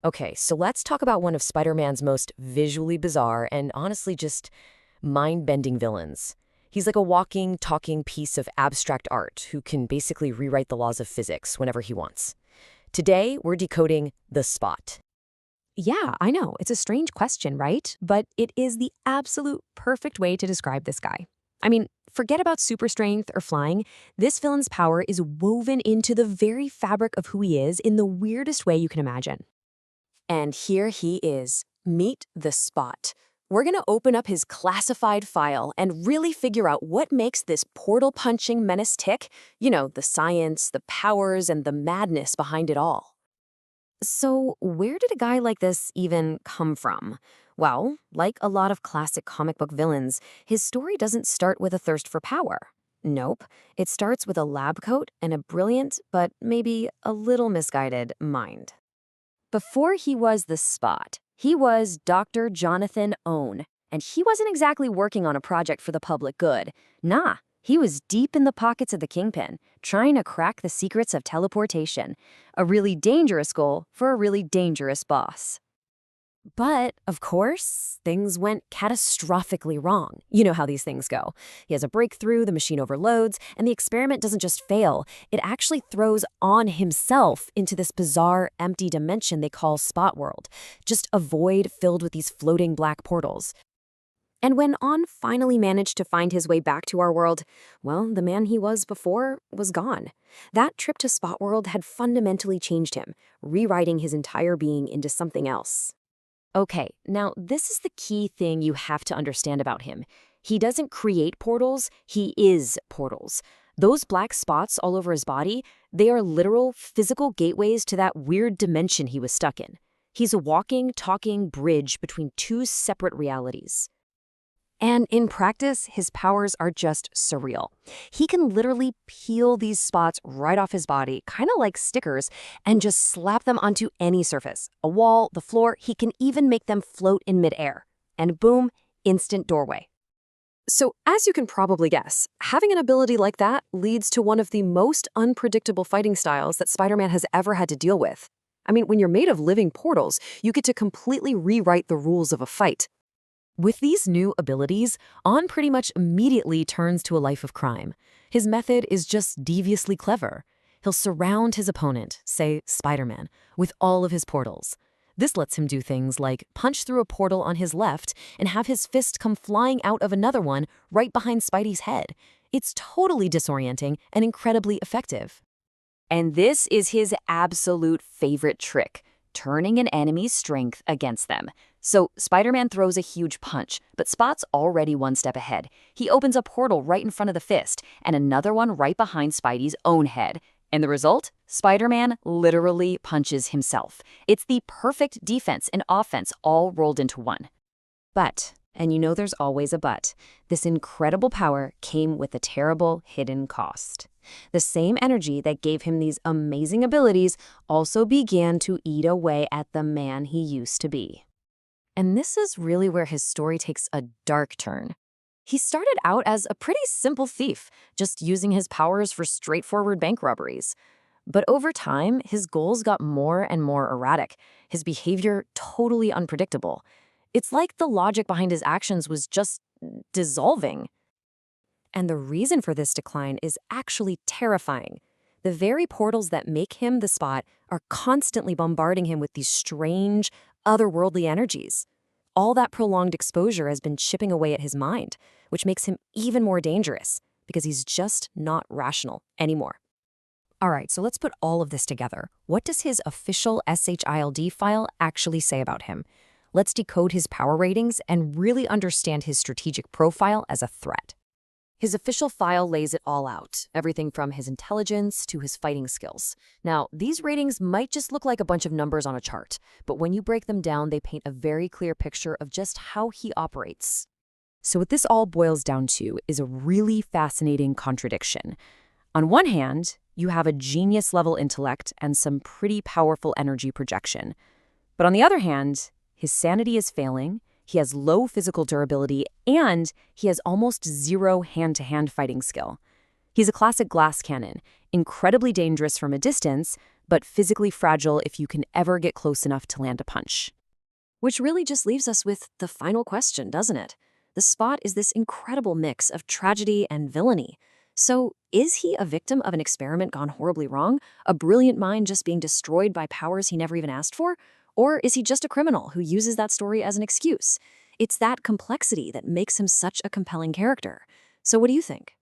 Okay, so let's talk about one of Spider-Man's most visually bizarre and honestly just mind-bending villains. He's like a walking, talking piece of abstract art who can basically rewrite the laws of physics whenever he wants. Today, we're decoding the Spot. Yeah, I know. It's a strange question, right? But it is the absolute perfect way to describe this guy. I mean, forget about super strength or flying. This villain's power is woven into the very fabric of who he is in the weirdest way you can imagine. And here he is. Meet the Spot. We're going to open up his classified file and really figure out what makes this portal-punching menace tick. You know, the science, the powers, and the madness behind it all. So, where did a guy like this even come from? Well, like a lot of classic comic book villains, his story doesn't start with a thirst for power. Nope, it starts with a lab coat and a brilliant, but maybe a little misguided, mind. Before he was the Spot, he was Dr. Jonathan Ohnn, and he wasn't exactly working on a project for the public good. Nah, he was deep in the pockets of the Kingpin, trying to crack the secrets of teleportation, a really dangerous goal for a really dangerous boss. But, of course, things went catastrophically wrong. You know how these things go. He has a breakthrough, the machine overloads, and the experiment doesn't just fail, it actually throws on himself into this bizarre, empty dimension they call Spot World. Just a void filled with these floating black portals. And when On finally managed to find his way back to our world, well, the man he was before was gone. That trip to Spot World had fundamentally changed him, rewriting his entire being into something else. Okay, now this is the key thing you have to understand about him. He doesn't create portals, he is portals. Those black spots all over his body, they are literal physical gateways to that weird dimension he was stuck in. He's a walking, talking bridge between two separate realities. And in practice, his powers are just surreal. He can literally peel these spots right off his body, kind of like stickers, and just slap them onto any surface. A wall, the floor, he can even make them float in midair. And boom, instant doorway. So, as you can probably guess, having an ability like that leads to one of the most unpredictable fighting styles that Spider-Man has ever had to deal with. I mean, when you're made of living portals, you get to completely rewrite the rules of a fight. With these new abilities, On pretty much immediately turns to a life of crime. His method is just deviously clever. He'll surround his opponent, say Spider-Man, with all of his portals. This lets him do things like punch through a portal on his left and have his fist come flying out of another one right behind Spidey's head. It's totally disorienting and incredibly effective. And this is his absolute favorite trick, turning an enemy's strength against them. So Spider-Man throws a huge punch, but Spot's already one step ahead. He opens a portal right in front of the fist, and another one right behind Spidey's own head. And the result? Spider-Man literally punches himself. It's the perfect defense and offense all rolled into one. But, and you know there's always a but, this incredible power came with a terrible hidden cost. The same energy that gave him these amazing abilities also began to eat away at the man he used to be. And this is really where his story takes a dark turn. He started out as a pretty simple thief, just using his powers for straightforward bank robberies. But over time, his goals got more and more erratic, his behavior totally unpredictable. It's like the logic behind his actions was just dissolving. And the reason for this decline is actually terrifying. The very portals that make him the Spot are constantly bombarding him with these strange, otherworldly energies. All that prolonged exposure has been chipping away at his mind, which makes him even more dangerous because he's just not rational anymore. All right, so let's put all of this together. What does his official SHILD file actually say about him? Let's decode his power ratings and really understand his strategic profile as a threat. His official file lays it all out, everything from his intelligence to his fighting skills. Now, these ratings might just look like a bunch of numbers on a chart, but when you break them down, they paint a very clear picture of just how he operates. So what this all boils down to is a really fascinating contradiction. On one hand, you have a genius-level intellect and some pretty powerful energy projection. But on the other hand, his sanity is failing, he has low physical durability, and he has almost zero hand-to-hand fighting skill. He's a classic glass cannon, incredibly dangerous from a distance, but physically fragile if you can ever get close enough to land a punch. Which really just leaves us with the final question, doesn't it? The Spot is this incredible mix of tragedy and villainy. So, is he a victim of an experiment gone horribly wrong? A brilliant mind just being destroyed by powers he never even asked for? Or is he just a criminal who uses that story as an excuse? It's that complexity that makes him such a compelling character. So what do you think?